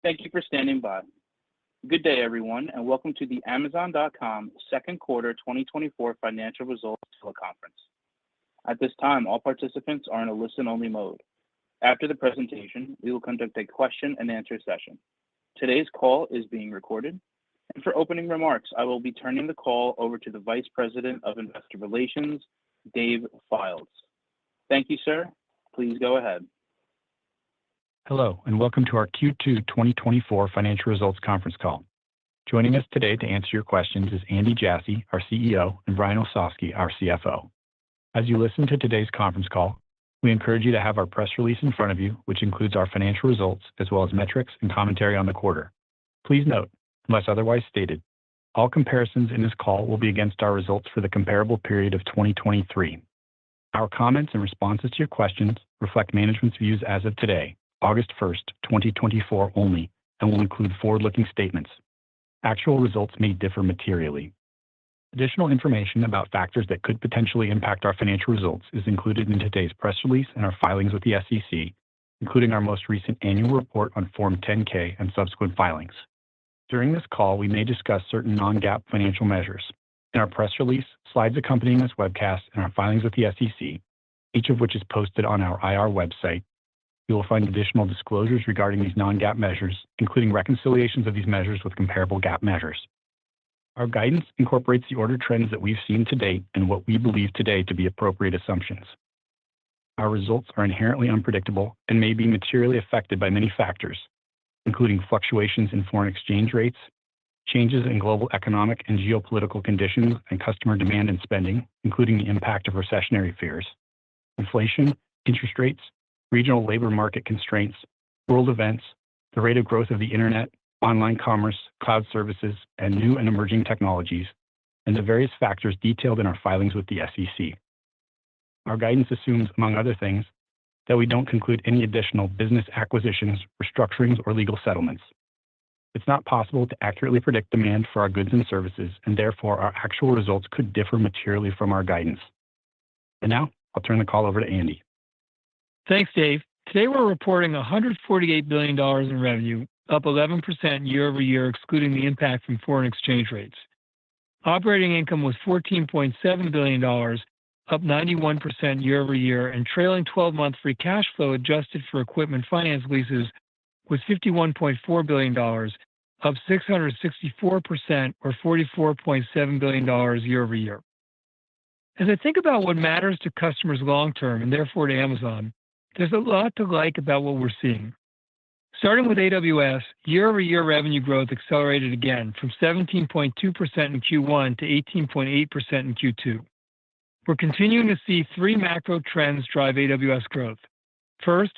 Thank you for standing by. Good day, everyone, and welcome to the Amazon.com second quarter 2024 financial results teleconference. At this time, all participants are in a listen-only mode. After the presentation, we will conduct a question-and-answer session. Today's call is being recorded, and for opening remarks, I will be turning the call over to the Vice President of Investor Relations, Dave Fildes. Thank you, sir. Please go ahead. Hello, and welcome to our Q2 2024 financial results conference call. Joining us today to answer your questions is Andy Jassy, our CEO, and Brian Olsavsky, our CFO. As you listen to today's conference call, we encourage you to have our press release in front of you, which includes our financial results as well as metrics and commentary on the quarter. Please note, unless otherwise stated, all comparisons in this call will be against our results for the comparable period of 2023. Our comments and responses to your questions reflect management's views as of today, August 1st, 2024 only, and will include forward-looking statements. Actual results may differ materially. Additional information about factors that could potentially impact our financial results is included in today's press release and our filings with the SEC, including our most recent annual report on Form 10-K and subsequent filings. During this call, we may discuss certain non-GAAP financial measures. In our press release, slides accompanying this webcast, and our filings with the SEC, each of which is posted on our IR website, you will find additional disclosures regarding these non-GAAP measures, including reconciliations of these measures with comparable GAAP measures. Our guidance incorporates the order trends that we've seen to date and what we believe today to be appropriate assumptions. Our results are inherently unpredictable and may be materially affected by many factors, including fluctuations in foreign exchange rates, changes in global economic and geopolitical conditions and customer demand and spending, including the impact of recessionary fears, inflation, interest rates, regional labor market constraints, world events, the rate of growth of the internet, online commerce, cloud services, and new and emerging technologies, and the various factors detailed in our filings with the SEC. Our guidance assumes, among other things, that we don't conclude any additional business acquisitions, restructurings, or legal settlements. It's not possible to accurately predict demand for our goods and services, and therefore our actual results could differ materially from our guidance. And now, I'll turn the call over to Andy. Thanks, Dave. Today we're reporting $148 billion in revenue, up 11% year over year, excluding the impact from foreign exchange rates. Operating income was $14.7 billion, up 91% year over year, and trailing 12-month free cash flow adjusted for equipment finance leases was $51.4 billion, up 664% or $44.7 billion year over year. As I think about what matters to customers long-term and therefore to Amazon, there's a lot to like about what we're seeing. Starting with AWS, year-over-year revenue growth accelerated again from 17.2% in Q1 to 18.8% in Q2. We're continuing to see three macro trends drive AWS growth. First,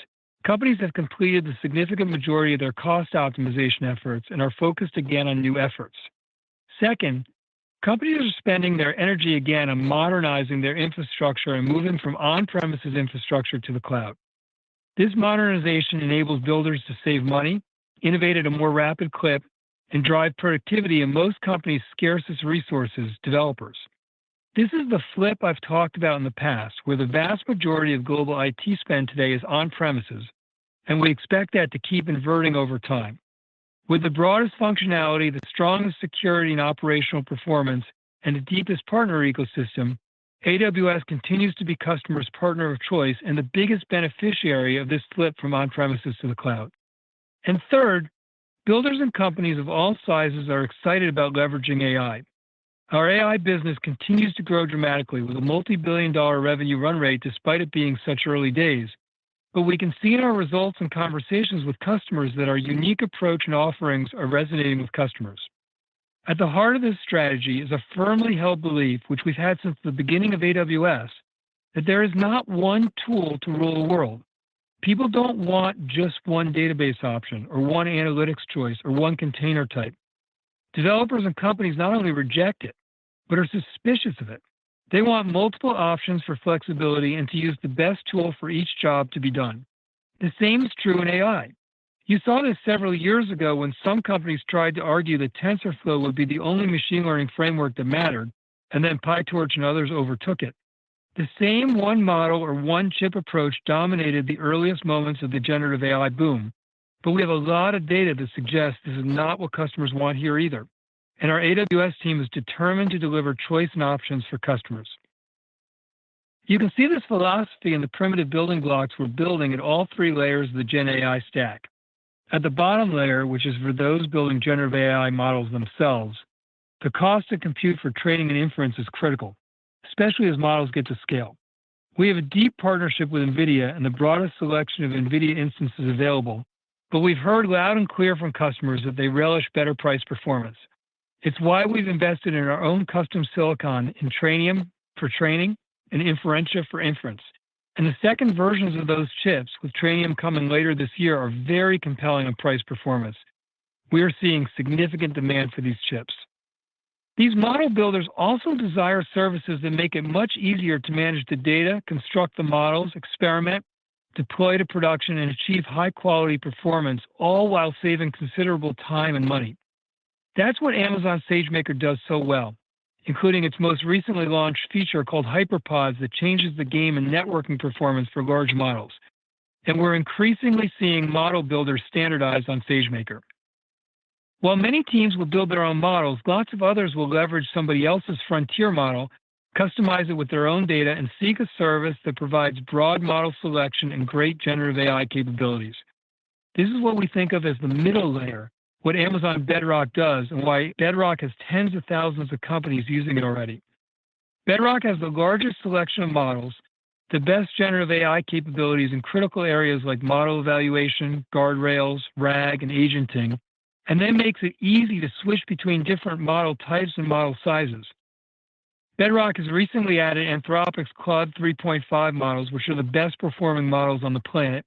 companies have completed the significant majority of their cost optimization efforts and are focused again on new efforts. Second, companies are spending their energy again on modernizing their infrastructure and moving from on-premises infrastructure to the cloud. This modernization enables builders to save money, innovate at a more rapid clip, and drive productivity in most companies' scarcest resources, developers. This is the flip I've talked about in the past, where the vast majority of global IT spend today is on-premises, and we expect that to keep inverting over time. With the broadest functionality, the strongest security and operational performance, and the deepest partner ecosystem, AWS continues to be customers' partner of choice and the biggest beneficiary of this flip from on-premises to the cloud. And third, builders and companies of all sizes are excited about leveraging AI. Our AI business continues to grow dramatically with a multi-billion-dollar revenue run rate despite it being such early days. But we can see in our results and conversations with customers that our unique approach and offerings are resonating with customers. At the heart of this strategy is a firmly held belief, which we've had since the beginning of AWS, that there is not one tool to rule the world. People don't want just one database option or one analytics choice or one container type. Developers and companies not only reject it, but are suspicious of it. They want multiple options for flexibility and to use the best tool for each job to be done. The same is true in AI. You saw this several years ago when some companies tried to argue that TensorFlow would be the only machine learning framework that mattered, and then PyTorch and others overtook it. The same one model or one chip approach dominated the earliest moments of the generative AI boom, but we have a lot of data that suggests this is not what customers want here either. And our AWS team is determined to deliver choice and options for customers. You can see this philosophy in the primitive building blocks we're building at all three layers of the Gen AI stack. At the bottom layer, which is for those building generative AI models themselves, the cost to compute for training and inference is critical, especially as models get to scale. We have a deep partnership with NVIDIA and the broadest selection of NVIDIA instances available, but we've heard loud and clear from customers that they relish better price performance. It's why we've invested in our own custom silicon in Trainium for training and Inferentia for inference. And the second versions of those chips, with Trainium coming later this year, are very compelling on price performance. We are seeing significant demand for these chips. These model builders also desire services that make it much easier to manage the data, construct the models, experiment, deploy to production, and achieve high-quality performance, all while saving considerable time and money. That's what Amazon SageMaker does so well, including its most recently launched feature called HyperPods that changes the game in networking performance for large models. And we're increasingly seeing model builders standardize on SageMaker. While many teams will build their own models, lots of others will leverage somebody else's frontier model, customize it with their own data, and seek a service that provides broad model selection and great generative AI capabilities. This is what we think of as the middle layer, what Amazon Bedrock does, and why Bedrock has tens of thousands of companies using it already. Bedrock has the largest selection of models, the best generative AI capabilities in critical areas like model evaluation, guardrails, RAG, and agenting, and then makes it easy to switch between different model types and model sizes. Bedrock has recently added Anthropic's Claude 3.5 models, which are the best performing models on the planet,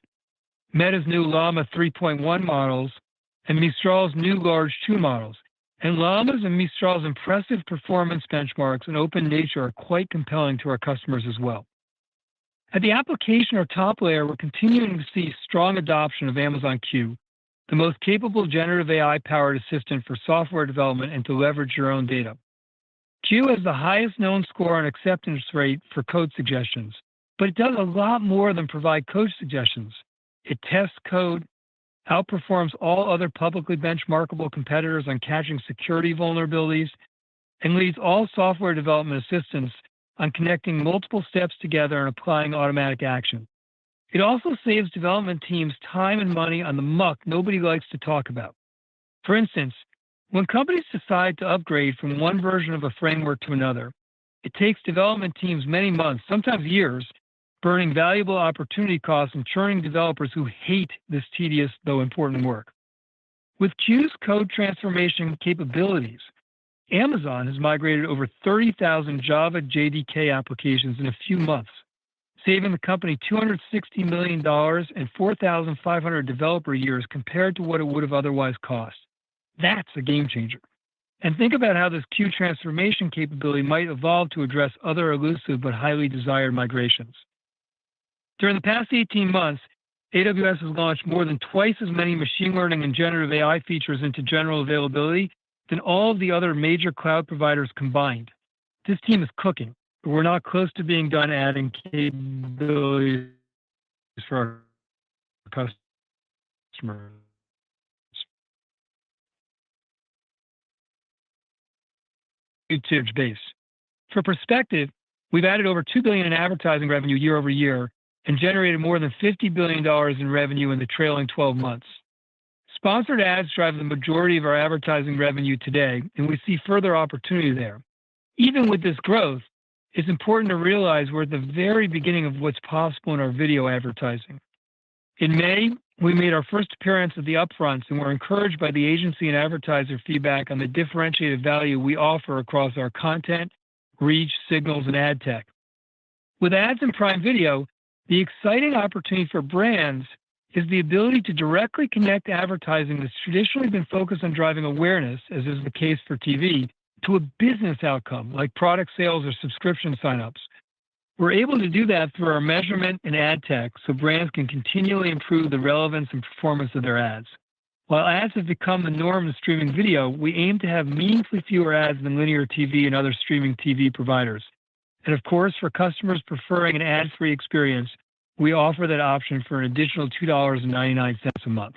Meta's new Llama 3.1 models, and Mistral's new Large 2 models. And Llama's and Mistral's impressive performance benchmarks and open nature are quite compelling to our customers as well. At the application or top layer, we're continuing to see strong adoption of Amazon Q, the most capable generative AI-powered assistant for software development and to leverage your own data. Q has the highest known score on acceptance rate for code suggestions, but it does a lot more than provide code suggestions. It tests code, outperforms all other publicly benchmarkable competitors on catching security vulnerabilities, and leads all software development assistants on connecting multiple steps together and applying automatic action. It also saves development teams time and money on the muck nobody likes to talk about. For instance, when companies decide to upgrade from one version of a framework to another, it takes development teams many months, sometimes years, burning valuable opportunity costs and churning developers who hate this tedious, though important work. With Q's code transformation capabilities, Amazon has migrated over 30,000 Java JDK applications in a few months, saving the company $260 million and 4,500 developer years compared to what it would have otherwise cost. That's a game changer. And think about how this Q transformation capability might evolve to address other elusive but highly desired migrations. During the past 18 months, AWS has launched more than twice as many machine learning and generative AI features into general availability than all of the other major cloud providers combined. This team is cooking, but we're not close to being done adding capabilities for our customers. Base. For perspective, we've added over $2 billion in advertising revenue year over year and generated more than $50 billion in revenue in the trailing 12 months. Sponsored ads drive the majority of our advertising revenue today, and we see further opportunity there. Even with this growth, it's important to realize we're at the very beginning of what's possible in our video advertising. In May, we made our first appearance at the upfronts, and we're encouraged by the agency and advertiser feedback on the differentiated value we offer across our content, reach, signals, and ad tech. With ads in Prime Video, the exciting opportunity for brands is the ability to directly connect advertising that's traditionally been focused on driving awareness, as is the case for TV, to a business outcome like product sales or subscription signups. We're able to do that through our measurement and ad tech so brands can continually improve the relevance and performance of their ads. While ads have become the norm in streaming video, we aim to have meaningfully fewer ads than linear TV and other streaming TV providers. And of course, for customers preferring an ad-free experience, we offer that option for an additional $2.99 a month.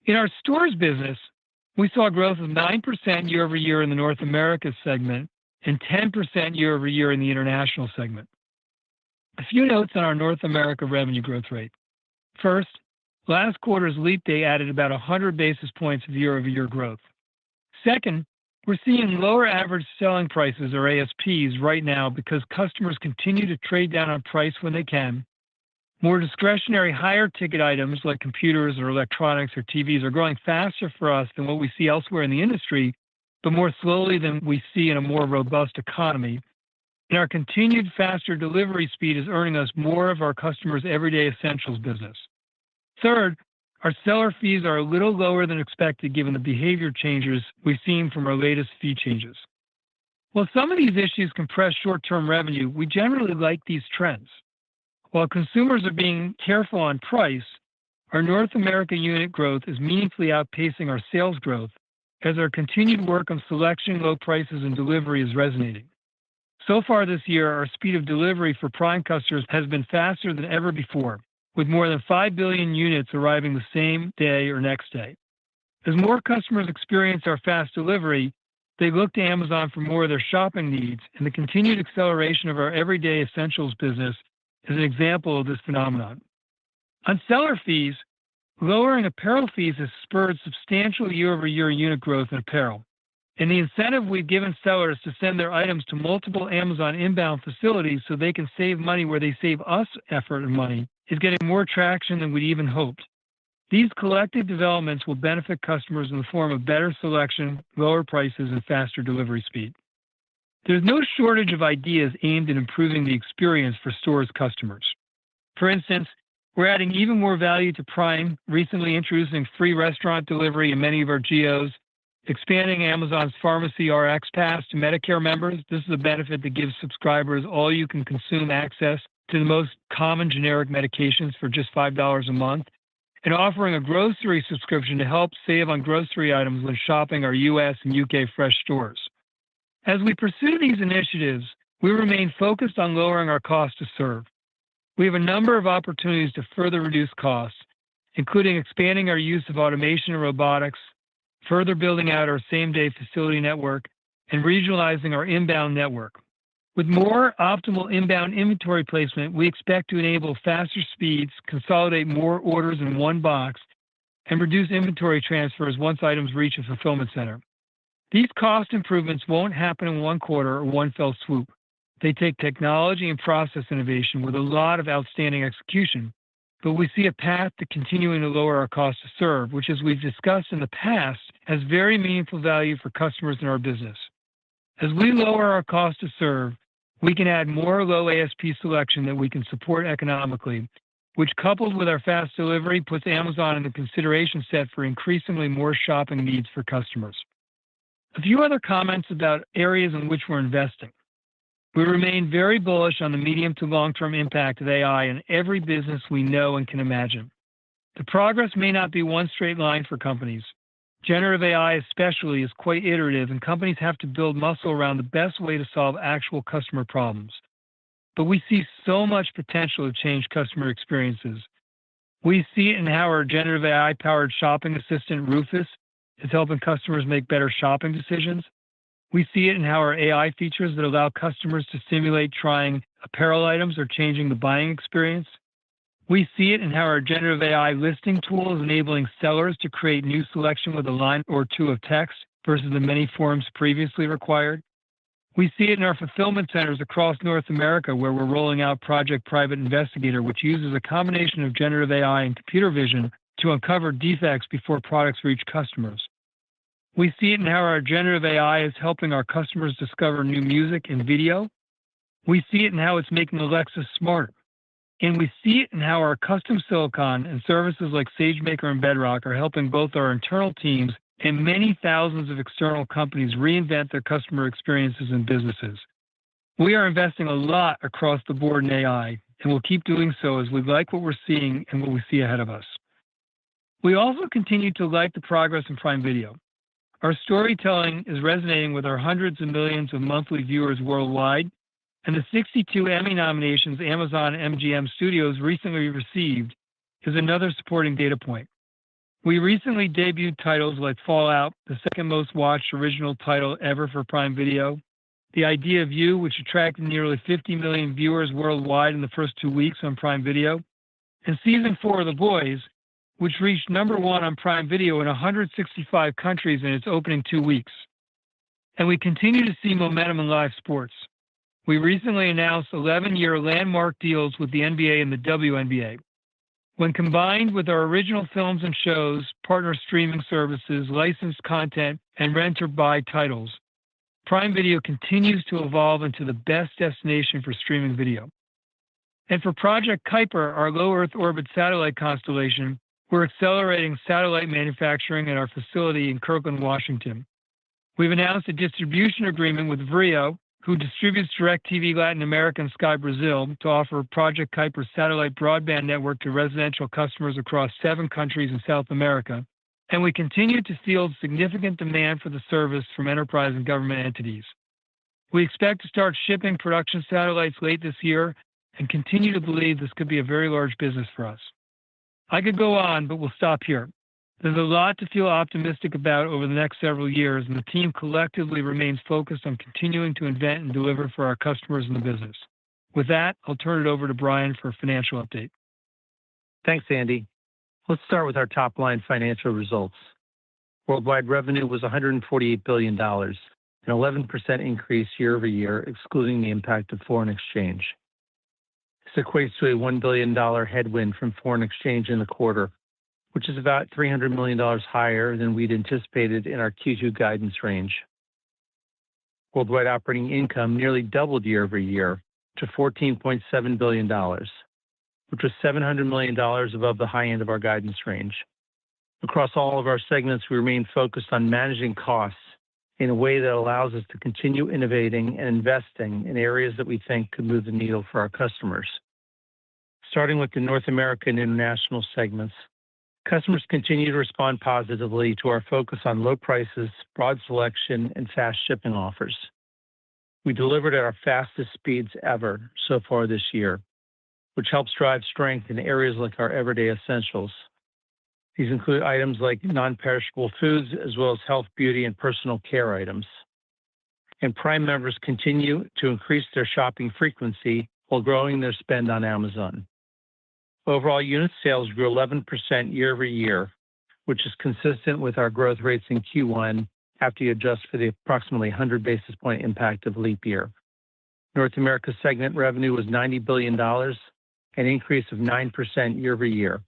In our stores business, we saw growth of 9% year over year in the North America segment and 10% year over year in the international segment. A few notes on our North America revenue growth rate. First, last quarter's leap day added about 100 basis points of year-over-year growth. Second, we're seeing lower average selling prices, or ASPs, right now because customers continue to trade down on price when they can. More discretionary higher-ticket items like computers or electronics or TVs are growing faster for us than what we see elsewhere in the industry, but more slowly than we see in a more robust economy. And our continued faster delivery speed is earning us more of our customers' everyday essentials business. Third, our seller fees are a little lower than expected given the behavior changes we've seen from our latest fee changes. While some of these issues compress short-term revenue, we generally like these trends. While consumers are being careful on price, our North America unit growth is meaningfully outpacing our sales growth as our continued work on selection, low prices, and delivery is resonating. So far this year, our speed of delivery for Prime customers has been faster than ever before, with more than 5 billion units arriving the same day or next day. As more customers experience our fast delivery, they look to Amazon for more of their shopping needs, and the continued acceleration of our everyday essentials business is an example of this phenomenon. On seller fees, lowering apparel fees has spurred substantial year-over-year unit growth in apparel. And the incentive we've given sellers to send their items to multiple Amazon inbound facilities so they can save money where they save us effort and money is getting more traction than we'd even hoped. These collective developments will benefit customers in the form of better selection, lower prices, and faster delivery speed. There's no shortage of ideas aimed at improving the experience for stores customers. For instance, we're adding even more value to Prime, recently introducing free restaurant delivery in many of our geos, expanding Amazon's Pharmacy RX Pass to Medicare members. This is a benefit that gives subscribers all-you-can-consume access to the most common generic medications for just $5 a month, and offering a grocery subscription to help save on grocery items when shopping our US and UK fresh stores. As we pursue these initiatives, we remain focused on lowering our cost to serve. We have a number of opportunities to further reduce costs, including expanding our use of automation and robotics, further building out our same-day facility network, and regionalizing our inbound network. With more optimal inbound inventory placement, we expect to enable faster speeds, consolidate more orders in one box, and reduce inventory transfers once items reach a fulfillment center. These cost improvements won't happen in one quarter or one fell swoop. They take technology and process innovation with a lot of outstanding execution, but we see a path to continuing to lower our cost to serve, which, as we've discussed in the past, has very meaningful value for customers in our business. As we lower our cost to serve, we can add more low ASP selection that we can support economically, which, coupled with our fast delivery, puts Amazon in the consideration set for increasingly more shopping needs for customers. A few other comments about areas in which we're investing. We remain very bullish on the medium to long-term impact of AI in every business we know and can imagine. The progress may not be one straight line for companies. Generative AI especially is quite iterative, and companies have to build muscle around the best way to solve actual customer problems. But we see so much potential to change customer experiences. We see it in how our generative AI-powered shopping assistant, Rufus, is helping customers make better shopping decisions. We see it in how our AI features that allow customers to simulate trying apparel items are changing the buying experience. We see it in how our generative AI listing tool is enabling sellers to create new selection with a line or two of text versus the many forms previously required. We see it in our fulfillment centers across North America, where we're rolling out Project Private Investigator, which uses a combination of generative AI and computer vision to uncover defects before products reach customers. We see it in how our generative AI is helping our customers discover new music and video. We see it in how it's making Alexa smarter. And we see it in how our custom silicon and services like SageMaker and Bedrock are helping both our internal teams and many thousands of external companies reinvent their customer experiences and businesses. We are investing a lot across the board in AI, and we'll keep doing so as we like what we're seeing and what we see ahead of us. We also continue to like the progress in Prime Video. Our storytelling is resonating with our hundreds of millions of monthly viewers worldwide, and the 62 Emmy nominations Amazon MGM Studios recently received is another supporting data point. We recently debuted titles like Fallout, the second most watched original title ever for Prime Video, The Idea of You, which attracted nearly 50 million viewers worldwide in the first 2 weeks on Prime Video, and Season 4 of The Boys, which reached #1 on Prime Video in 165 countries in its opening 2 weeks. And we continue to see momentum in live sports. We recently announced 11-year landmark deals with the NBA and the WNBA. When combined with our original films and shows, partner streaming services, licensed content, and rent-or-buy titles, Prime Video continues to evolve into the best destination for streaming video. And for Project Kuiper, our low Earth orbit satellite constellation, we're accelerating satellite manufacturing at our facility in Kirkland, Washington. We've announced a distribution agreement with Vrio, who distributes DirecTV Latin America and Sky Brazil, to offer Project Kuiper's satellite broadband network to residential customers across 7 countries in South America. And we continue to field significant demand for the service from enterprise and government entities. We expect to start shipping production satellites late this year and continue to believe this could be a very large business for us. I could go on, but we'll stop here. There's a lot to feel optimistic about over the next several years, and the team collectively remains focused on continuing to invent and deliver for our customers in the business. With that, I'll turn it over to Brian for a financial update. Thanks, Andy. Let's start with our top-line financial results. Worldwide revenue was $148 billion, an 11% increase year over year, excluding the impact of foreign exchange. This equates to a $1 billion headwind from foreign exchange in the quarter, which is about $300 million higher than we'd anticipated in our Q2 guidance range. Worldwide operating income nearly doubled year over year to $14.7 billion, which was $700 million above the high end of our guidance range. Across all of our segments, we remain focused on managing costs in a way that allows us to continue innovating and investing in areas that we think could move the needle for our customers. Starting with the North America and international segments, customers continue to respond positively to our focus on low prices, broad selection, and fast shipping offers. We delivered at our fastest speeds ever so far this year, which helps drive strength in areas like our everyday essentials. These include items like non-perishable foods, as well as health, beauty, and personal care items. And Prime members continue to increase their shopping frequency while growing their spend on Amazon. Overall unit sales grew 11% year over year, which is consistent with our growth rates in Q1 after you adjust for the approximately 100 basis point impact of leap year. North America segment revenue was $90 billion, an increase of 9% year over year.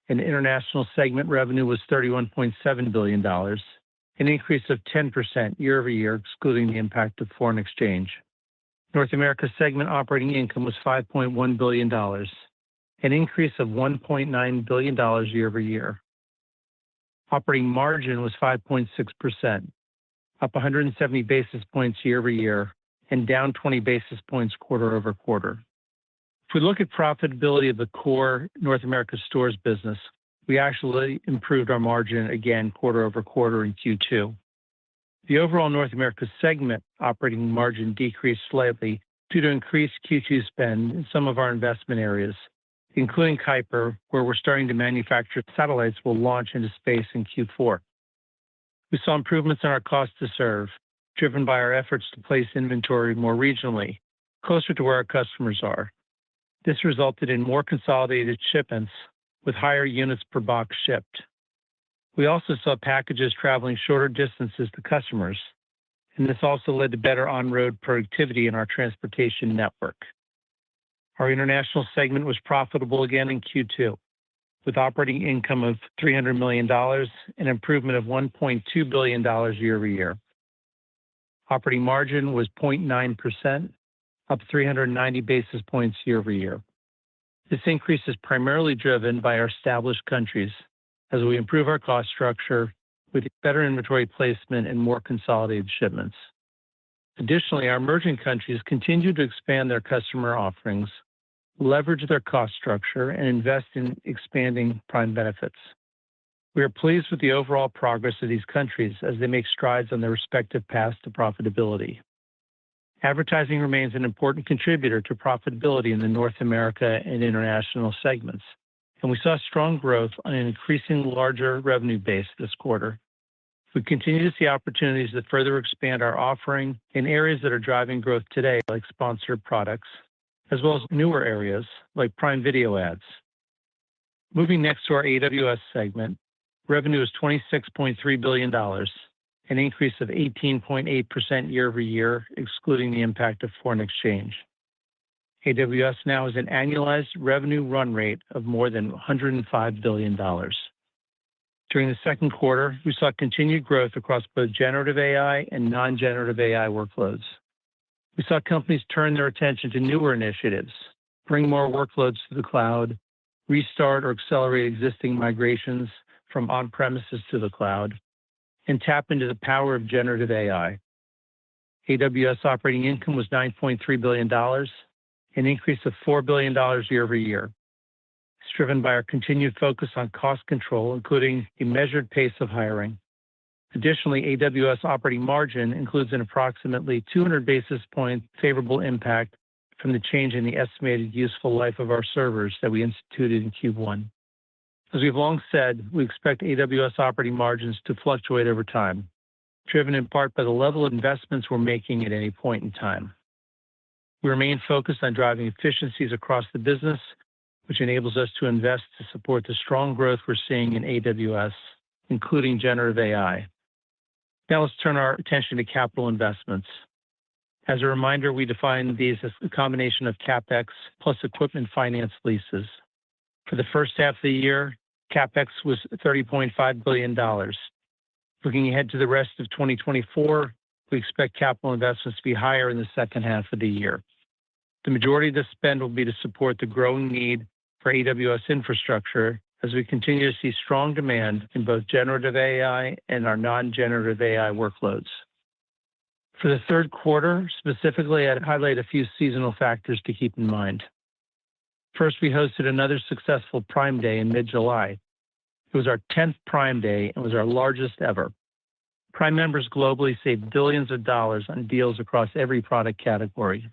And international segment revenue was $31.7 billion, an increase of 10% year over year, excluding the impact of foreign exchange. North America segment operating income was $5.1 billion, an increase of $1.9 billion year over year. Operating margin was 5.6%, up 170 basis points year over year, and down 20 basis points quarter over quarter. If we look at profitability of the core North America stores business, we actually improved our margin again quarter over quarter in Q2. The overall North America segment operating margin decreased slightly due to increased Q2 spend in some of our investment areas, including Kuiper, where we're starting to manufacture satellites we'll launch into space in Q4. We saw improvements in our cost to serve, driven by our efforts to place inventory more regionally, closer to where our customers are. This resulted in more consolidated shipments with higher units per box shipped. We also saw packages traveling shorter distances to customers, and this also led to better on-road productivity in our transportation network. Our international segment was profitable again in Q2, with operating income of $300 million, an improvement of $1.2 billion year over year. Operating margin was 0.9%, up 390 basis points year over year. This increase is primarily driven by our established countries as we improve our cost structure with better inventory placement and more consolidated shipments. Additionally, our emerging countries continue to expand their customer offerings, leverage their cost structure, and invest in expanding Prime benefits. We are pleased with the overall progress of these countries as they make strides on their respective paths to profitability. Advertising remains an important contributor to profitability in the North America and international segments, and we saw strong growth on an increasingly larger revenue base this quarter. We continue to see opportunities that further expand our offering in areas that are driving growth today, like sponsored products, as well as newer areas like Prime Video ads. Moving next to our AWS segment, revenue is $26.3 billion, an increase of 18.8% year over year, excluding the impact of foreign exchange. AWS now has an annualized revenue run rate of more than $105 billion. During the second quarter, we saw continued growth across both generative AI and non-generative AI workloads. We saw companies turn their attention to newer initiatives, bring more workloads to the cloud, restart or accelerate existing migrations from on-premises to the cloud, and tap into the power of generative AI. AWS operating income was $9.3 billion, an increase of $4 billion year over year. It's driven by our continued focus on cost control, including a measured pace of hiring. Additionally, AWS operating margin includes an approximately 200 basis point favorable impact from the change in the estimated useful life of our servers that we instituted in Q1. As we've long said, we expect AWS operating margins to fluctuate over time, driven in part by the level of investments we're making at any point in time. We remain focused on driving efficiencies across the business, which enables us to invest to support the strong growth we're seeing in AWS, including generative AI. Now let's turn our attention to capital investments. As a reminder, we define these as a combination of CapEx plus equipment finance leases. For the first half of the year, CapEx was $30.5 billion. Looking ahead to the rest of 2024, we expect capital investments to be higher in the second half of the year. The majority of the spend will be to support the growing need for AWS infrastructure as we continue to see strong demand in both generative AI and our non-generative AI workloads. For the third quarter, specifically, I'd highlight a few seasonal factors to keep in mind. First, we hosted another successful Prime Day in mid-July. It was our 10th Prime Day and was our largest ever. Prime members globally saved billions of dollars on deals across every product category.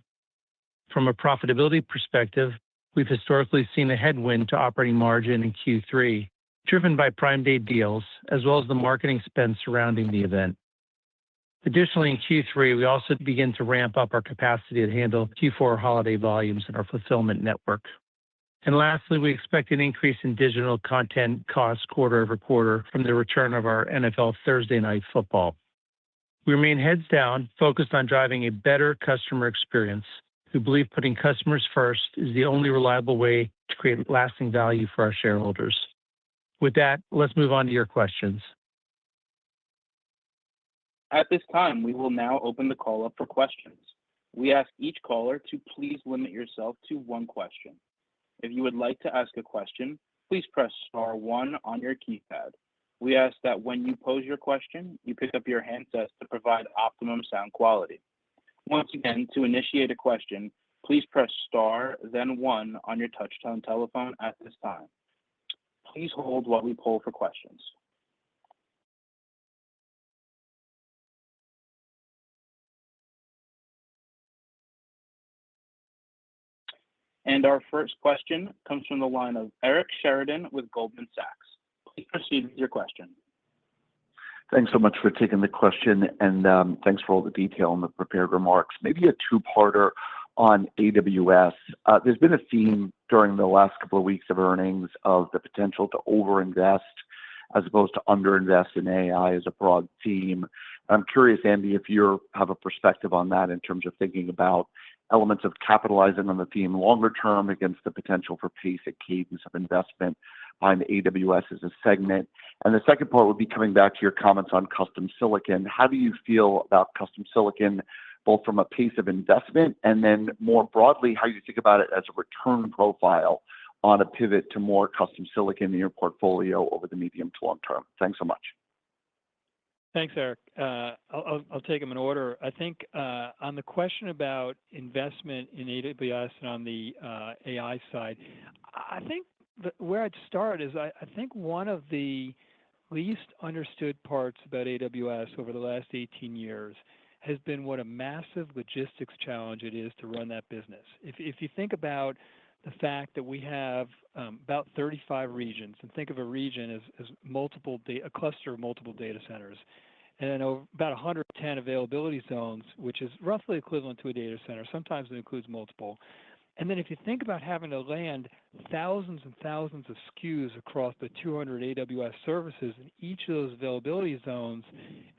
From a profitability perspective, we've historically seen a headwind to operating margin in Q3, driven by Prime Day deals, as well as the marketing spend surrounding the event. Additionally, in Q3, we also begin to ramp up our capacity to handle Q4 holiday volumes in our fulfillment network. And lastly, we expect an increase in digital content costs quarter over quarter from the return of our NFL Thursday Night Football. We remain heads down, focused on driving a better customer experience. We believe putting customers first is the only reliable way to create lasting value for our shareholders. With that, let's move on to your questions. At this time, we will now open the call up for questions. We ask each caller to please limit yourself to one question. If you would like to ask a question, please press star one on your keypad. We ask that when you pose your question, you pick up your handsets to provide optimum sound quality. Once again, to initiate a question, please press star, then one on your touch-tone telephone at this time. Please hold while we poll for questions. And our first question comes from the line of Eric Sheridan with Goldman Sachs. Please proceed with your question. Thanks so much for taking the question, and thanks for all the detail in the prepared remarks. Maybe a two-parter on AWS. There's been a theme during the last couple of weeks of earnings of the potential to overinvest as opposed to underinvest in AI as a broad theme. I'm curious, Andy, if you have a perspective on that in terms of thinking about elements of capitalizing on the theme longer term against the potential for pace and cadence of investment behind AWS as a segment. And the second part would be coming back to your comments on custom silicon. How do you feel about custom silicon, both from a pace of investment and then more broadly, how you think about it as a return profile on a pivot to more custom silicon in your portfolio over the medium to long term? Thanks so much. Thanks, Eric. I'll take them in order. I think on the question about investment in AWS and on the AI side, I think where I'd start is I think one of the least understood parts about AWS over the last 18 years has been what a massive logistics challenge it is to run that business. If you think about the fact that we have about 35 regions, and think of a region as a cluster of multiple data centers, and then about 110 availability zones, which is roughly equivalent to a data center. Sometimes it includes multiple. And then if you think about having to land thousands and thousands of SKUs across the 200 AWS services in each of those availability zones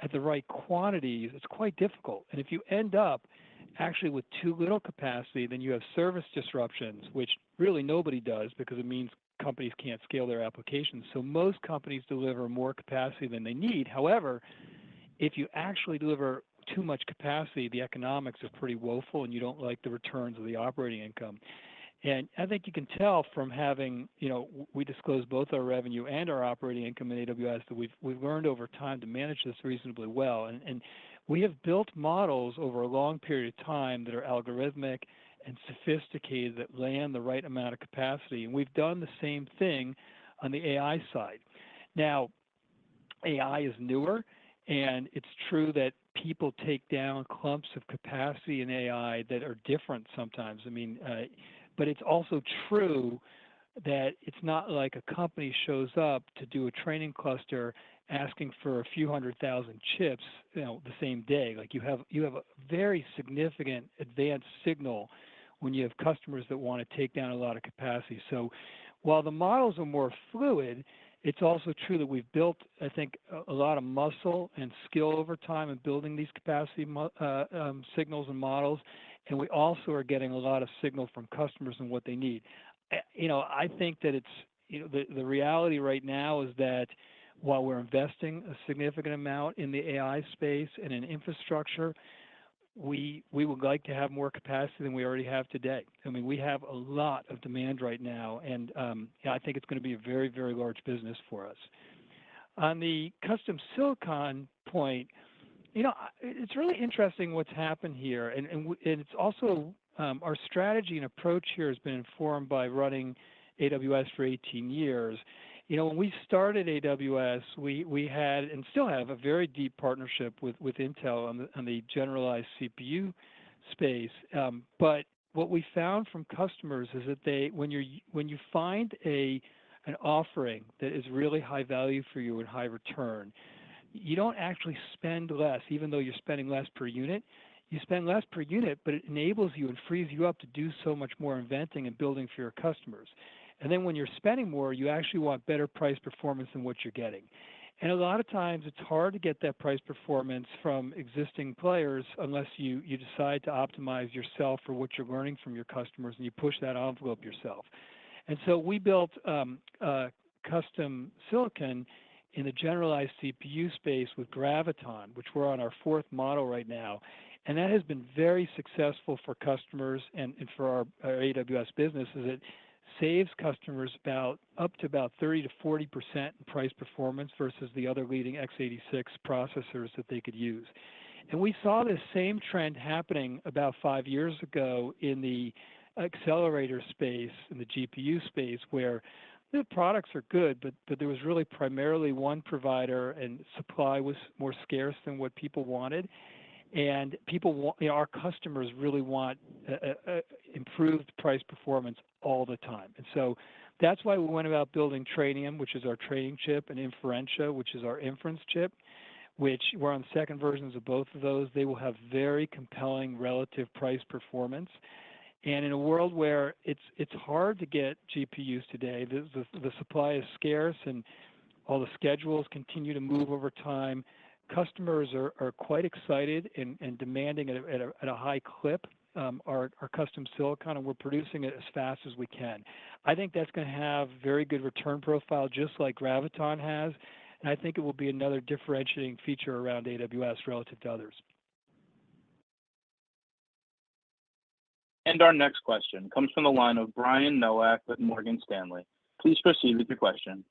at the right quantities, it's quite difficult. And if you end up actually with too little capacity, then you have service disruptions, which really nobody does because it means companies can't scale their applications. So most companies deliver more capacity than they need. However, if you actually deliver too much capacity, the economics are pretty woeful and you don't like the returns of the operating income. And I think you can tell from having, we disclose both our revenue and our operating income in AWS that we've learned over time to manage this reasonably well. And we have built models over a long period of time that are algorithmic and sophisticated that land the right amount of capacity. And we've done the same thing on the AI side. Now, AI is newer, and it's true that people take down clumps of capacity in AI that are different sometimes. But it's also true that it's not like a company shows up to do a training cluster asking for a few 100,000 chips, the same day. Like you have a very significant advanced signal when you have customers that want to take down a lot of capacity. So while the models are more fluid, it's also true that we've built, I think, a lot of muscle and skill over time in building these capacity signals and models, and we also are getting a lot of signal from customers and what they need. I think that it's, the reality right now is that while we're investing a significant amount in the AI space and in infrastructure, we would like to have more capacity than we already have today. We have a lot of demand right now, and I think it's going to be a very, very large business for us. On the custom silicon point, it's really interesting what's happened here, and it's also our strategy and approach here has been informed by running AWS for 18 years. When we started AWS, we had and still have a very deep partnership with Intel on the generalized CPU space. But what we found from customers is that when you find an offering that is really high value for you and high return, you don't actually spend less, even though you're spending less per unit. You spend less per unit, but it enables you and frees you up to do so much more inventing and building for your customers. And then when you're spending more, you actually want better price performance than what you're getting. And a lot of times it's hard to get that price performance from existing players unless you decide to optimize yourself for what you're learning from your customers and you push that envelope yourself. And so we built custom silicon in the generalized CPU space with Graviton, which we're on our fourth model right now. And that has been very successful for customers and for our AWS business, is it saves customers up to about 30 to 40% in price performance versus the other leading x86 processors that they could use. And we saw this same trend happening about 5 years ago in the accelerator space, in the GPU space, where the products are good, but there was really primarily one provider and supply was more scarce than what people wanted. And our customers really want improved price performance all the time. And so that's why we went about building Trainium, which is our training chip, and Inferentia, which is our inference chip, which we're on second versions of both of those. They will have very compelling relative price performance. And in a world where it's hard to get GPUs today, the supply is scarce and all the schedules continue to move over time, customers are quite excited and demanding at a high clip our custom silicon, and we're producing it as fast as we can. I think that's going to have very good return profile, just like Graviton has, and I think it will be another differentiating feature around AWS relative to others. And our next question comes from the line of Brian Nowak with Morgan Stanley. Please proceed with your question.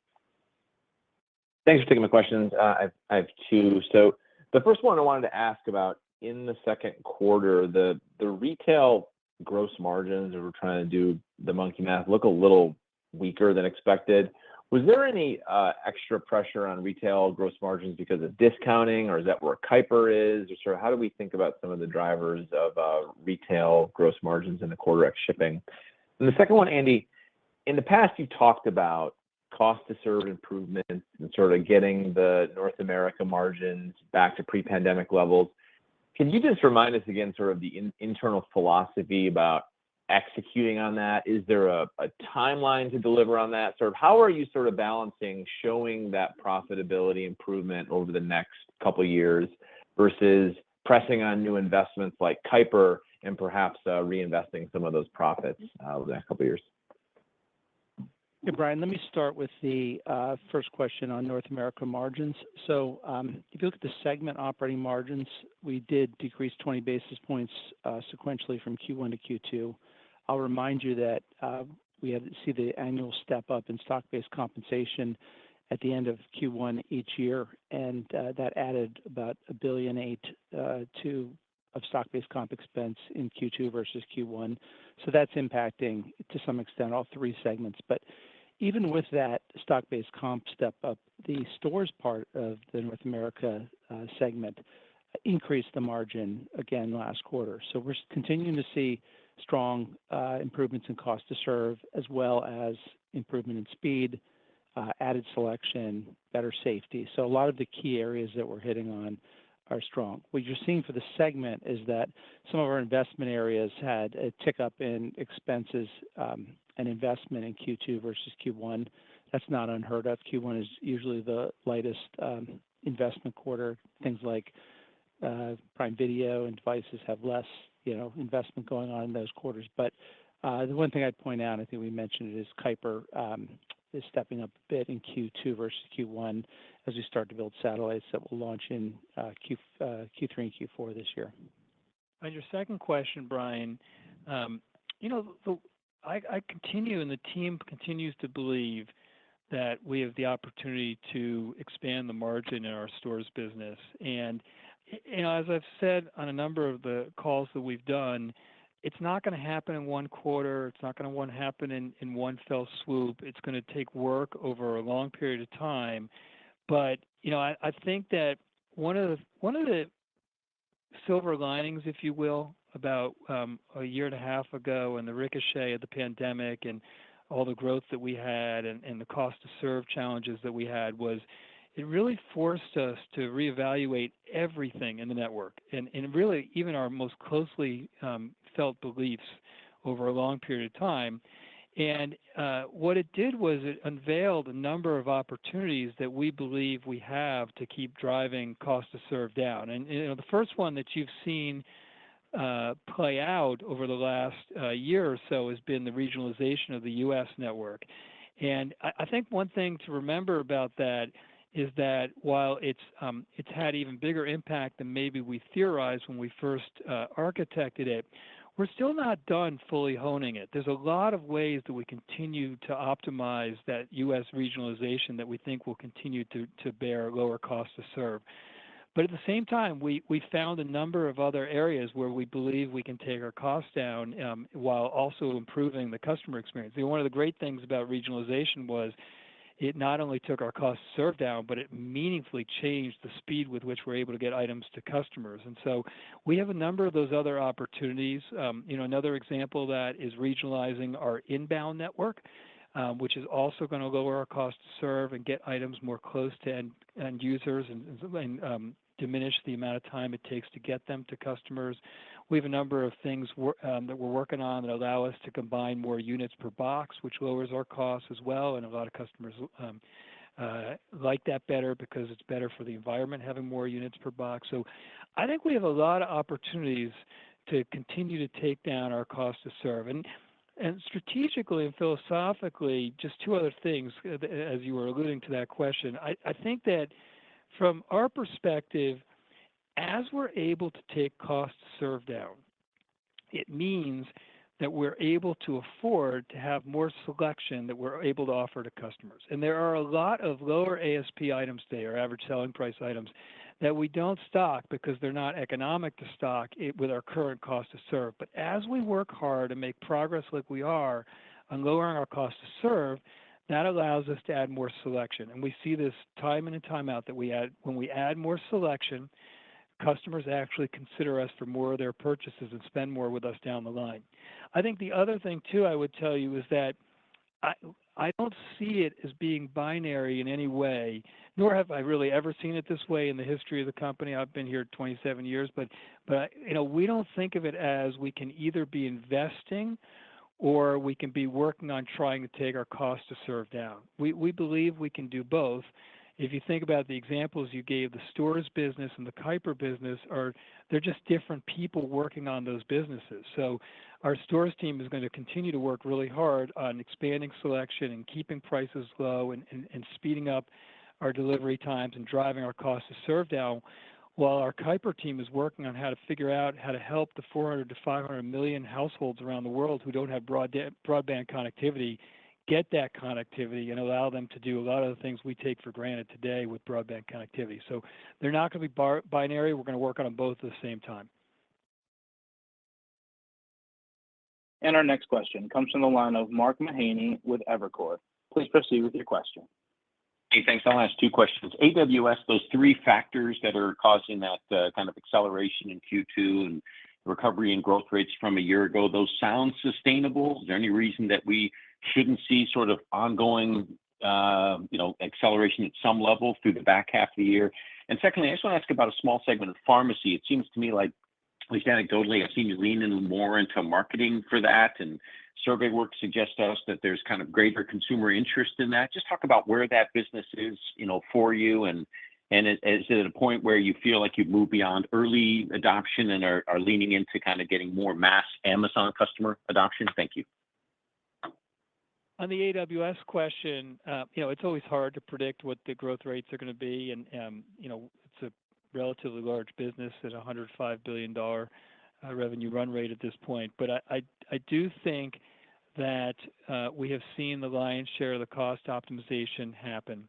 Thanks for taking my questions. I have two. So the first one I wanted to ask about, in the second quarter, the retail gross margins, we're trying to do the monkey math, look a little weaker than expected. Was there any extra pressure on retail gross margins because of discounting, or is that where Kuiper is? Or sort of how do we think about some of the drivers of retail gross margins in the quarter ex shipping? And the second one, Andy, in the past, you've talked about cost to serve improvements and sort of getting the North America margins back to pre-pandemic levels. Can you just remind us again, sort of the internal philosophy about executing on that? Is there a timeline to deliver on that? Sort of how are you sort of balancing showing that profitability improvement over the next couple of years versus pressing on new investments like Kuiper and perhaps reinvesting some of those profits over the next couple of years? Yeah, Brian, let me start with the first question on North America margins. So if you look at the segment operating margins, we did decrease 20 basis points sequentially from Q1 to Q2. I'll remind you that we had to see the annual step up in stock-based compensation at the end of Q1 each year, and that added about $1.8 billion of stock-based comp expense in Q2 versus Q1. So that's impacting, to some extent, all three segments. But even with that stock-based comp step up, the stores part of the North America segment increased the margin again last quarter. So we're continuing to see strong improvements in cost to serve, as well as improvement in speed, added selection, better safety. So a lot of the key areas that we're hitting on are strong. What you're seeing for the segment is that some of our investment areas had a tick up in expenses and investment in Q2 versus Q1. That's not unheard of. Q1 is usually the lightest investment quarter. Things like Prime Video and devices have less, investment going on in those quarters. But the one thing I'd point out, I think we mentioned it, is Kuiper is stepping up a bit in Q2 versus Q1 as we start to build satellites that will launch in Q3 and Q4 this year. On your second question, Brian, I continue and the team continues to believe that we have the opportunity to expand the margin in our stores business. And, as I've said on a number of the calls that we've done, it's not going to happen in one quarter. It's not going to happen in one fell swoop. It's going to take work over a long period of time. But, I think that one of the silver linings, if you will, about a year and a half ago and the ricochet of the pandemic and all the growth that we had and the cost to serve challenges that we had was it really forced us to reevaluate everything in the network and really even our most closely felt beliefs over a long period of time. And what it did was it unveiled a number of opportunities that we believe we have to keep driving cost to serve down. And the first one that you've seen play out over the last year or so has been the regionalization of the U.S. network. And I think one thing to remember about that is that while it's had even bigger impact than maybe we theorized when we first architected it, we're still not done fully honing it. There's a lot of ways that we continue to optimize that U.S. regionalization that we think will continue to bear lower cost to serve. But at the same time, we found a number of other areas where we believe we can take our costs down while also improving the customer experience. One of the great things about regionalization was it not only took our cost to serve down, but it meaningfully changed the speed with which we're able to get items to customers. And so we have a number of those other opportunities. Another example of that is regionalizing our inbound network, which is also going to lower our cost to serve and get items more close to end users and diminish the amount of time it takes to get them to customers. We have a number of things that we're working on that allow us to combine more units per box, which lowers our costs as well. And a lot of customers like that better because it's better for the environment having more units per box. So I think we have a lot of opportunities to continue to take down our cost to serve. And strategically and philosophically, just two other things, as you were alluding to that question. I think that from our perspective, as we're able to take cost to serve down, it means that we're able to afford to have more selection that we're able to offer to customers. And there are a lot of lower ASP items today, or average selling price items, that we don't stock because they're not economic to stock with our current cost to serve. But as we work hard and make progress like we are on lowering our cost to serve, that allows us to add more selection. And we see this time in and time out that when we add more selection, customers actually consider us for more of their purchases and spend more with us down the line. I think the other thing, too, I would tell you is that I don't see it as being binary in any way, nor have I really ever seen it this way in the history of the company. I've been here 27 years, but we don't think of it as we can either be investing or we can be working on trying to take our cost to serve down. We believe we can do both. If you think about the examples you gave, the stores business and the Kuiper business they're just different people working on those businesses. So our stores team is going to continue to work really hard on expanding selection and keeping prices low and speeding up our delivery times and driving our cost to serve down, while our Kuiper team is working on how to figure out how to help the 400 to 500 million households around the world who don't have broadband connectivity get that connectivity and allow them to do a lot of the things we take for granted today with broadband connectivity. So they're not going to be binary. We're going to work on them both at the same time. And our next question comes from the line of Mark Mahaney with Evercore. Please proceed with your question. Hey, thanks. I'll ask two questions. AWS, those three factors that are causing that kind of acceleration in Q2 and recovery in growth rates from a year ago, those sound sustainable? Is there any reason that we shouldn't see sort of ongoing, acceleration at some level through the back half of the year? And secondly, I just want to ask about a small segment of pharmacy. It seems to me like, at least anecdotally, I've seen you lean in more into marketing for that, and survey work suggests to us that there's kind of greater consumer interest in that. Just talk about where that business is, for you, and is it at a point where you feel like you've moved beyond early adoption and are leaning into kind of getting more mass Amazon customer adoption? Thank you. On the AWS question, it's always hard to predict what the growth rates are going to be, and it's a relatively large business at $105 billion revenue run rate at this point. But I do think that we have seen the lion's share of the cost optimization happen.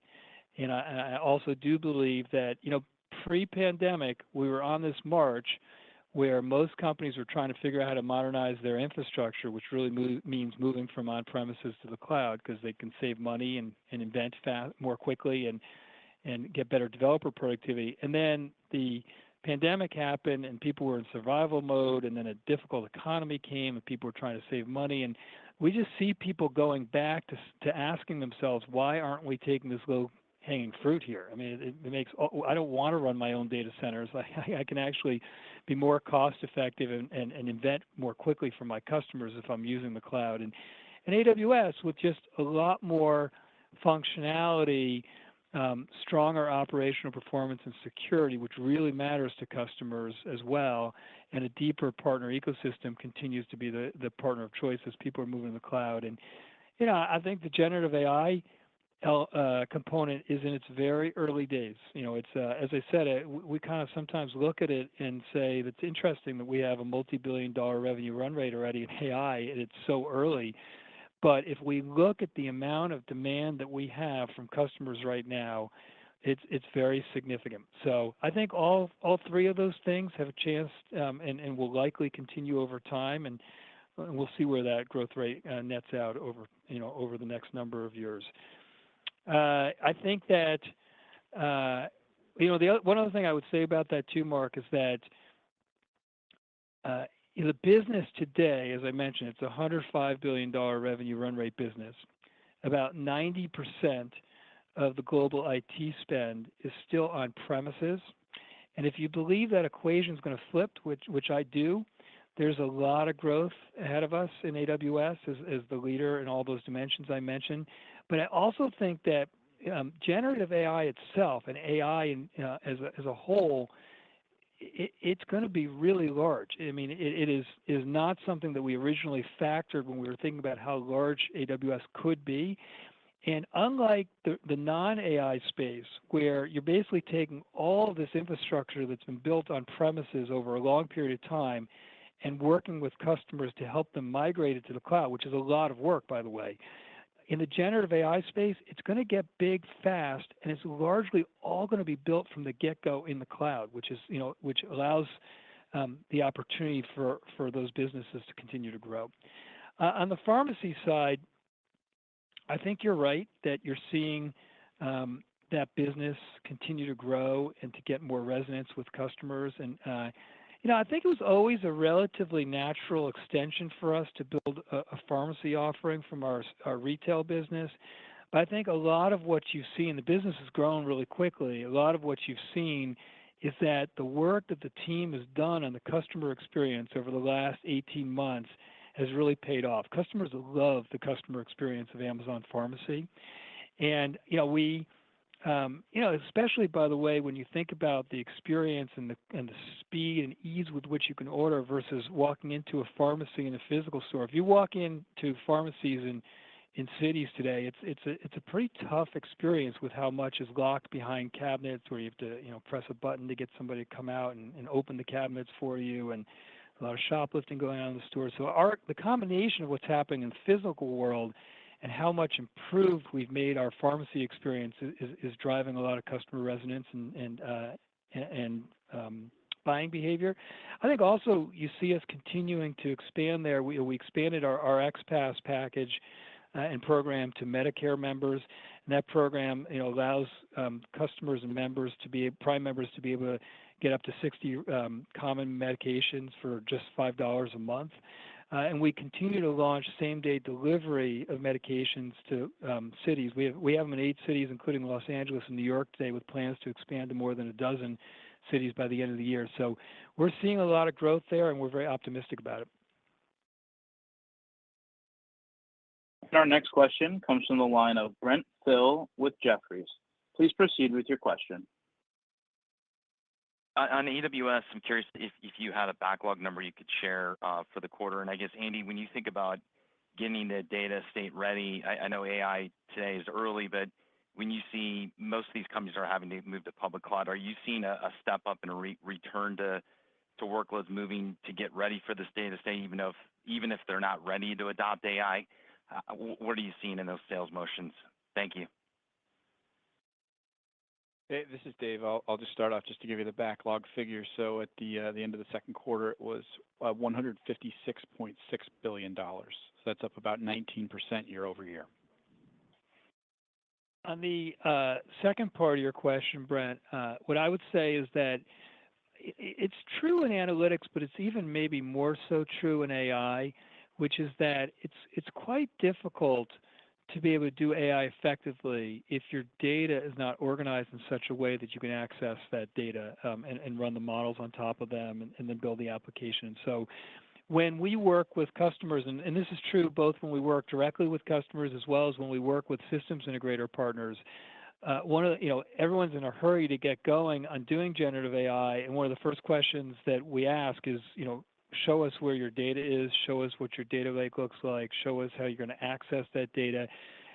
And I also do believe that, pre-pandemic, we were on this march where most companies were trying to figure out how to modernize their infrastructure, which really means moving from on-premises to the cloud because they can save money and invent more quickly and get better developer productivity. And then the pandemic happened and people were in survival mode, and then a difficult economy came and people were trying to save money. And we just see people going back to asking themselves, why aren't we taking this low-hanging fruit here? I mean, it makes I don't want to run my own data centers. I can actually be more cost-effective and invent more quickly for my customers if I'm using the cloud. And AWS, with just a lot more functionality, stronger operational performance and security, which really matters to customers as well, and a deeper partner ecosystem continues to be the partner of choice as people are moving to the cloud. And, I think the generative AI component is in its very early days. It's as I said, we kind of sometimes look at it and say that's interesting that we have a multi-billion-dollar revenue run rate already in AI, and it's so early. But if we look at the amount of demand that we have from customers right now, it's very significant. So I think all three of those things have a chance and will likely continue over time, and we'll see where that growth rate nets out over the next number of years. I think that one other thing I would say about that too, Mark, is that the business today, as I mentioned, it's a $105 billion revenue run rate business. About 90% of the global IT spend is still on premises. And if you believe that equation is going to flip, which I do, there's a lot of growth ahead of us in AWS as the leader in all those dimensions I mentioned. But I also think that generative AI itself and AI as a whole, it's going to be really large. I mean, it is not something that we originally factored when we were thinking about how large AWS could be. And unlike the non-AI space, where you're basically taking all of this infrastructure that's been built on premises over a long period of time and working with customers to help them migrate it to the cloud, which is a lot of work, by the way. In the generative AI space, it's going to get big fast, and it's largely all going to be built from the get-go in the cloud, which allows the opportunity for those businesses to continue to grow. On the pharmacy side, I think you're right that you're seeing that business continue to grow and to get more resonance with customers. And, I think it was always a relatively natural extension for us to build a pharmacy offering from our retail business. But I think a lot of what you've seen, the business has grown really quickly. A lot of what you've seen is that the work that the team has done on the customer experience over the last 18 months has really paid off. Customers love the customer experience of Amazon Pharmacy. And, especially, by the way, when you think about the experience and the speed and ease with which you can order versus walking into a pharmacy in a physical store. If you walk into pharmacies in cities today, it's a pretty tough experience with how much is locked behind cabinets, where you have to press a button to get somebody to come out and open the cabinets for you, and a lot of shoplifting going on in the store. So the combination of what's happening in the physical world and how much improved we've made our pharmacy experience is driving a lot of customer resonance and buying behavior. I think also you see us continuing to expand there. We expanded our XPass package and program to Medicare members, and that program allows customers and Prime members to be able to get up to 60 common medications for just $5 a month. And we continue to launch same-day delivery of medications to cities. We have them in 8 cities, including Los Angeles and New York today, with plans to expand to more than a dozen cities by the end of the year. So we're seeing a lot of growth there, and we're very optimistic about it. Our next question comes from the line of Brent Thill with Jefferies. Please proceed with your question. On AWS, I'm curious if you had a backlog number you could share for the quarter. And I guess, Andy, when you think about getting the data estate ready, I know AI today is early, but when you see most of these companies are having to move to public cloud, are you seeing a step up and a return to workloads moving to get ready for this data estate, even if they're not ready to adopt AI? What are you seeing in those sales motions? Thank you. Hey, this is Dave. I'll just start off just to give you the backlog figure. So at the end of the second quarter, it was $156.6 billion. So that's up about 19% year over year. On the second part of your question, Brent, what I would say is that it's true in analytics, but it's even maybe more so true in AI, which is that it's quite difficult to be able to do AI effectively if your data is not organized in such a way that you can access that data and run the models on top of them and then build the application. So when we work with customers, and this is true both when we work directly with customers as well as when we work with systems integrator partners, everyone's in a hurry to get going on doing generative AI, and one of the first questions that we ask is, show us where your data is, show us what your data lake looks like, show us how you're going to access that data.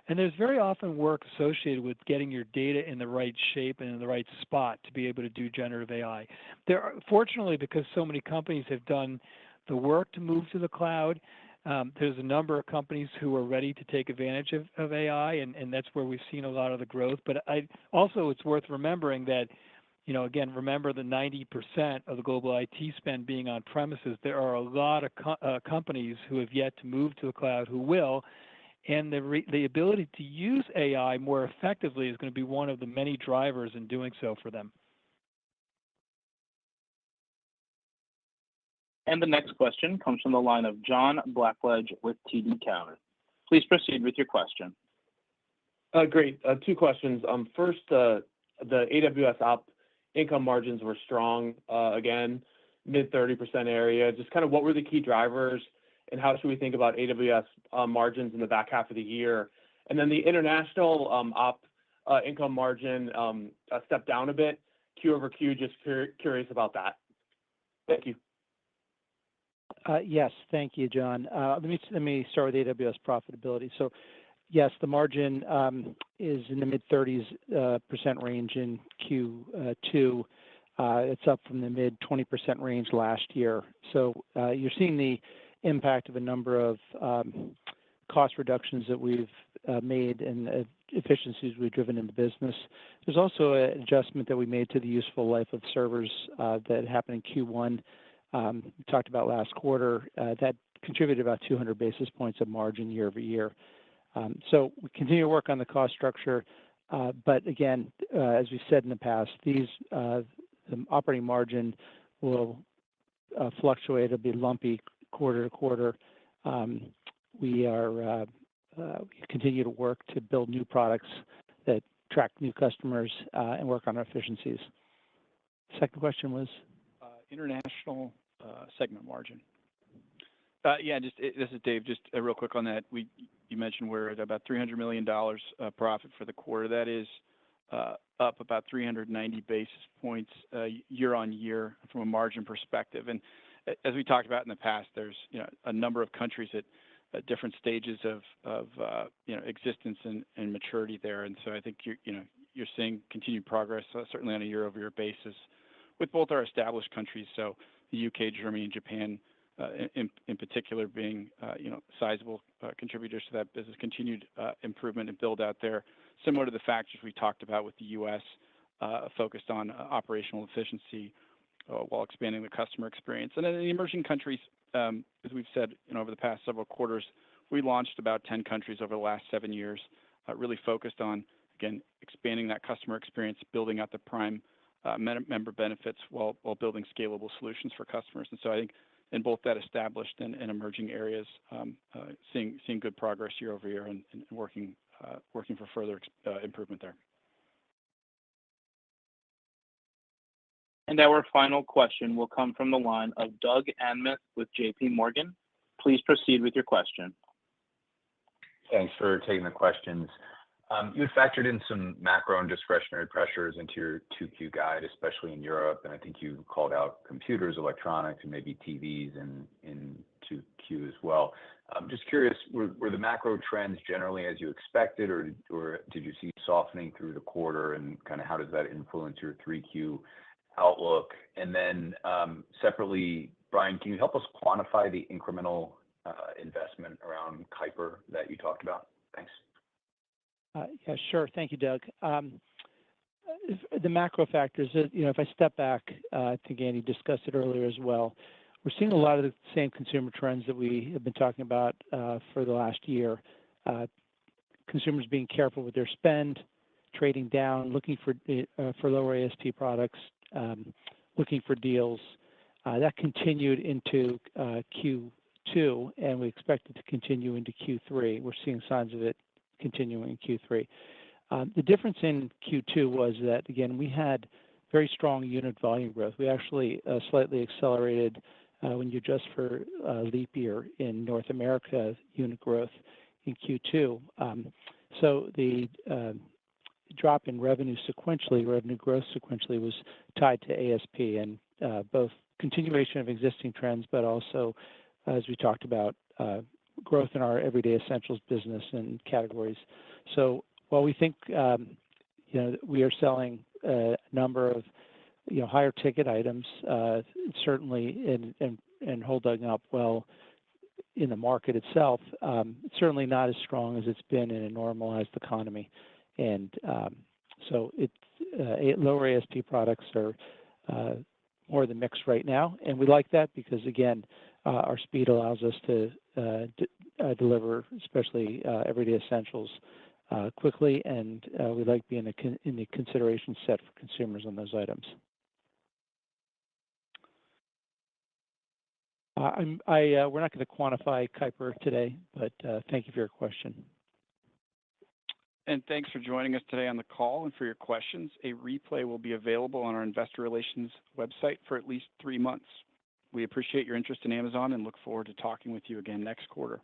And there's very often work associated with getting your data in the right shape and in the right spot to be able to do generative AI. Fortunately, because so many companies have done the work to move to the cloud, there's a number of companies who are ready to take advantage of AI, and that's where we've seen a lot of the growth. But also it's worth remembering that again, remember the 90% of the global IT spend being on premises. There are a lot of companies who have yet to move to the cloud who will, and the ability to use AI more effectively is going to be one of the many drivers in doing so for them. And the next question comes from the line of John Blackledge with TD Cowen. Please proceed with your question. Great. 2 questions. First, the AWS op income margins were strong, again, mid 30% area. Just kind of what were the key drivers and how should we think about AWS margins in the back half of the year? And then the international op income margin stepped down a bit, Q over Q. Just curious about that. Thank you. Yes, thank you, John. Let me start with AWS profitability. So yes, the margin is in the mid-30s% range in Q2. It's up from the mid-20% range last year. So you're seeing the impact of a number of cost reductions that we've made and efficiencies we've driven in the business. There's also an adjustment that we made to the useful life of servers that happened in Q1. We talked about last quarter. That contributed about 200 basis points of margin year over year. So we continue to work on the cost structure. But again, as we said in the past, the operating margin will fluctuate. It'll be lumpy quarter to quarter. We continue to work to build new products that attract new customers and work on our efficiencies. Second question was? International segment margin. This is Dave. Just real quick on that. You mentioned we're at about $300 million profit for the quarter. That is up about 390 basis points year on year from a margin perspective. And as we talked about in the past, there's a number of countries at different stages of existence and maturity there. And so I think you're seeing continued progress, certainly on a year-over-year basis, with both our established countries, so the UK, Germany, and Japan, in particular, being sizable contributors to that business. Continued improvement and build out there, similar to the factors we talked about with the U.S., focused on operational efficiency while expanding the customer experience. And then in the emerging countries, as we've said, over the past several quarters, we launched about 10 countries over the last 7 years, really focused on, again, expanding that customer experience, building out the Prime member benefits while building scalable solutions for customers. And so I think in both that established and emerging areas, seeing good progress year over year and working for further improvement there. And our final question will come from the line of Doug Anmuth with JP Morgan. Please proceed with your question. Thanks for taking the questions. You had factored in some macro and discretionary pressures into your 2Q guide, especially in Europe, and I think you called out computers, electronics, and maybe TVs in 2Q as well. I'm just curious, were the macro trends generally as you expected, or did you see softening through the quarter, and kind of how does that influence your 3Q outlook? And then separately, Brian, can you help us quantify the incremental investment around Kuiper that you talked about? Thanks. Yeah, sure. Thank you, Doug. The macro factors, if I step back, I think Andy discussed it earlier as well. We're seeing a lot of the same consumer trends that we have been talking about for the last year. Consumers being careful with their spend, trading down, looking for lower ASP products, looking for deals. That continued into Q2, and we expect it to continue into Q3. We're seeing signs of it continuing in Q3. The difference in Q2 was that, again, we had very strong unit volume growth. We actually slightly accelerated when you adjust for leap year in North America unit growth in Q2. So the drop in revenue growth sequentially was tied to ASP and both continuation of existing trends, but also, as we talked about, growth in our everyday essentials business and categories. So while we think we are selling a number of higher ticket items, certainly and holding up well in the market itself, it's certainly not as strong as it's been in a normalized economy. And so lower ASP products are more the mix right now, and we like that because, again, our speed allows us to deliver, especially everyday essentials, quickly, and we like being in the consideration set for consumers on those items. We're not going to quantify Kuiper today, but thank you for your question. And thanks for joining us today on the call and for your questions. A replay will be available on our investor relations website for at least 3 months. We appreciate your interest in Amazon and look forward to talking with you again next quarter.